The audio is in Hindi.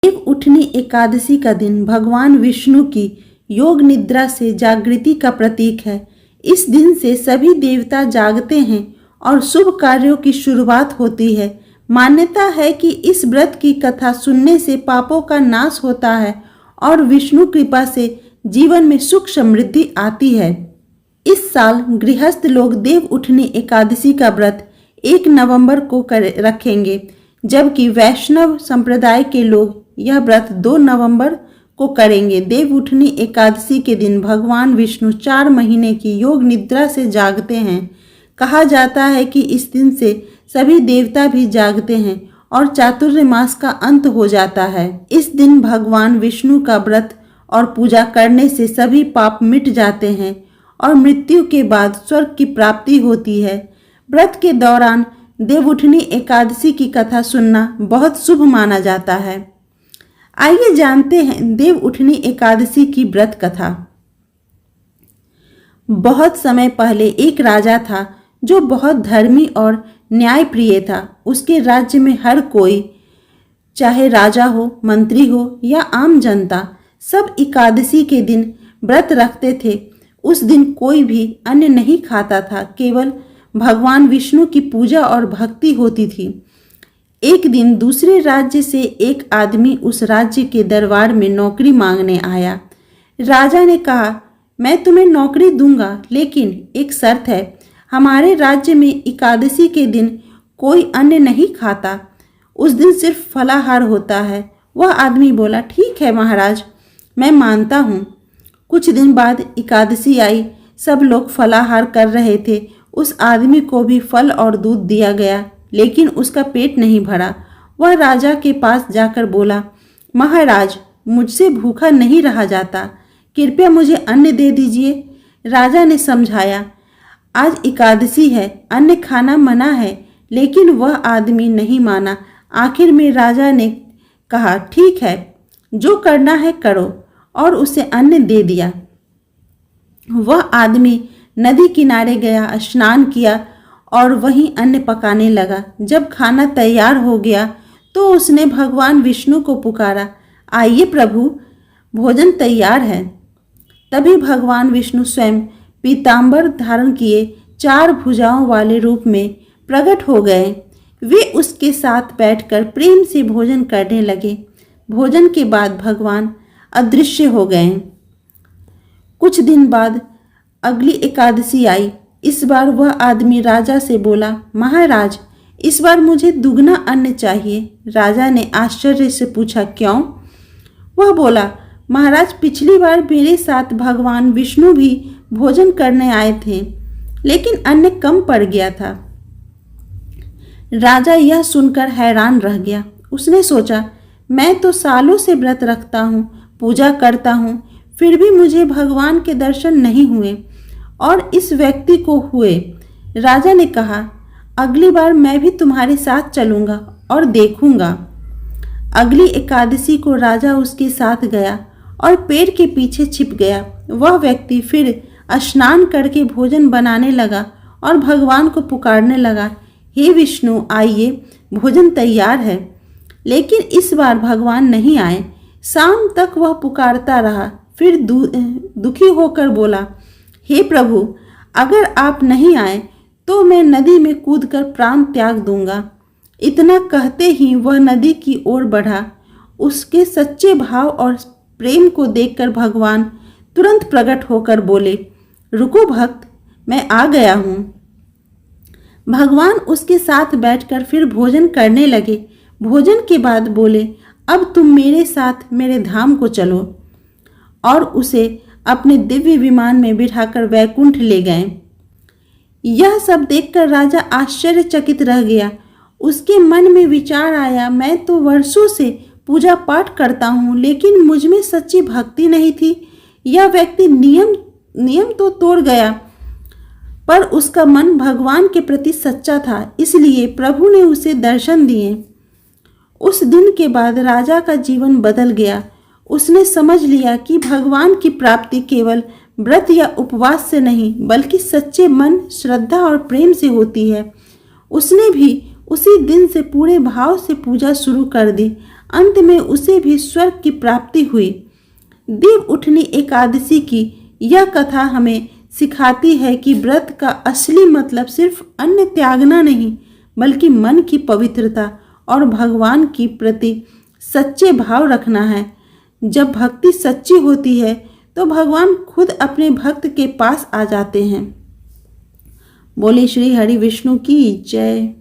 देव उठनी एकादशी का दिन भगवान विष्णु की योग निद्रा से जागृति का प्रतीक है। इस दिन से सभी देवता जागते हैं और शुभ कार्यों की शुरुआत होती है। मान्यता है कि इस व्रत की कथा सुनने से पापों का नाश होता है और विष्णु कृपा से जीवन में सुख समृद्धि आती है। इस साल गृहस्थ लोग देव उठनी एकादशी का व्रत 1 नवंबर को रखेंगे, जबकि वैष्णव संप्रदाय के लोग यह व्रत 2 नवंबर को करेंगे। देव उठनी एकादशी के दिन भगवान विष्णु 4 महीने की योग निद्रा से जागते हैं। कहा जाता है कि इस दिन से सभी देवता भी जागते हैं और चातुर्मास का अंत हो जाता है। इस दिन भगवान विष्णु का व्रत और पूजा करने से सभी पाप मिट जाते हैं और मृत्यु के बाद स्वर्ग की प्राप्ति होती है। व्रत के दौरान देव उठनी एकादशी की कथा सुनना बहुत शुभ माना जाता है। आइए जानते हैं देव उठनी एकादशी की व्रत कथा। बहुत समय पहले एक राजा था जो बहुत धर्मी और न्यायप्रिय था। उसके राज्य में हर कोई, चाहे राजा हो, मंत्री हो या आम जनता, सब एकादशी के दिन व्रत रखते थे। उस दिन कोई भी अन्न नहीं खाता था, केवल भगवान विष्णु की पूजा और भक्ति होती थी। एक दिन दूसरे राज्य से एक आदमी उस राज्य के दरबार में नौकरी मांगने आया। राजा ने कहा, मैं तुम्हें नौकरी दूंगा, लेकिन एक शर्त है, हमारे राज्य में एकादशी के दिन कोई अन्न नहीं खाता, उस दिन सिर्फ फलाहार होता है। वह आदमी बोला, ठीक है महाराज, मैं मानता हूँ। कुछ दिन बाद एकादशी आई, सब लोग फलाहार कर रहे थे। उस आदमी को भी फल और दूध दिया गया, लेकिन उसका पेट नहीं भरा। वह राजा के पास जाकर बोला, महाराज, मुझसे भूखा नहीं रहा जाता, कृपया मुझे अन्न दे दीजिए। राजा ने समझाया, आज एकादशी है, अन्न खाना मना है, लेकिन वह आदमी नहीं माना। आखिर में राजा ने कहा, ठीक है, जो करना है करो, और उसे अन्न दे दिया। वह आदमी नदी किनारे गया, स्नान किया और वहीं अन्न पकाने लगा। जब खाना तैयार हो गया तो उसने भगवान विष्णु को पुकारा, आइए प्रभु, भोजन तैयार है। तभी भगवान विष्णु स्वयं पीतांबर धारण किए 4 भुजाओं वाले रूप में प्रकट हो गए। वे उसके साथ बैठकर प्रेम से भोजन करने लगे। भोजन के बाद भगवान अदृश्य हो गए। कुछ दिन बाद अगली एकादशी आई। इस बार वह आदमी राजा से बोला, महाराज, इस बार मुझे दुगना अन्न चाहिए। राजा ने आश्चर्य से पूछा, क्यों? वह बोला, महाराज, पिछली बार मेरे साथ भगवान विष्णु भी भोजन करने आए थे, लेकिन अन्न कम पड़ गया था। राजा यह सुनकर हैरान रह गया। उसने सोचा, मैं तो सालों से व्रत रखता हूँ, पूजा करता हूँ, फिर भी मुझे भगवान के दर्शन नहीं हुए और इस व्यक्ति को हुए। राजा ने कहा, अगली बार मैं भी तुम्हारे साथ चलूंगा और देखूंगा। अगली एकादशी को राजा उसके साथ गया और पेड़ के पीछे छिप गया। वह व्यक्ति फिर स्नान करके भोजन बनाने लगा और भगवान को पुकारने लगा, हे विष्णु, आइए, भोजन तैयार है। लेकिन इस बार भगवान नहीं आए। शाम तक वह पुकारता रहा, फिर दुखी होकर बोला, हे प्रभु, अगर आप नहीं आए तो मैं नदी में कूदकर प्राण त्याग दूंगा। इतना कहते ही वह नदी की ओर बढ़ा। उसके सच्चे भाव और प्रेम को देखकर भगवान तुरंत प्रकट होकर बोले, रुको भक्त, मैं आ गया हूँ। भगवान उसके साथ बैठकर फिर भोजन करने लगे। भोजन के बाद बोले, अब तुम मेरे साथ मेरे धाम को चलो, और उसे अपने दिव्य विमान में बिठाकर वैकुंठ ले गए। यह सब देखकर राजा आश्चर्यचकित रह गया। उसके मन में विचार आया, मैं तो वर्षों से पूजा पाठ करता हूँ, लेकिन मुझ में सच्ची भक्ति नहीं थी। यह व्यक्ति नियम तो तोड़ गया, पर उसका मन भगवान के प्रति सच्चा था, इसलिए प्रभु ने उसे दर्शन दिए। उस दिन के बाद राजा का जीवन बदल गया। उसने समझ लिया कि भगवान की प्राप्ति केवल व्रत या उपवास से नहीं, बल्कि सच्चे मन, श्रद्धा और प्रेम से होती है। उसने भी उसी दिन से पूरे भाव से पूजा शुरू कर दी। अंत में उसे भी स्वर्ग की प्राप्ति हुई। दीप उठनी एकादशी की यह कथा हमें सिखाती है कि व्रत का असली मतलब सिर्फ अन्न त्यागना नहीं, बल्कि मन की पवित्रता और भगवान की प्रति सच्चे भाव रखना है। जब भक्ति सच्ची होती है तो भगवान खुद अपने भक्त के पास आ जाते हैं। बोले श्री हरि विष्णु की जय।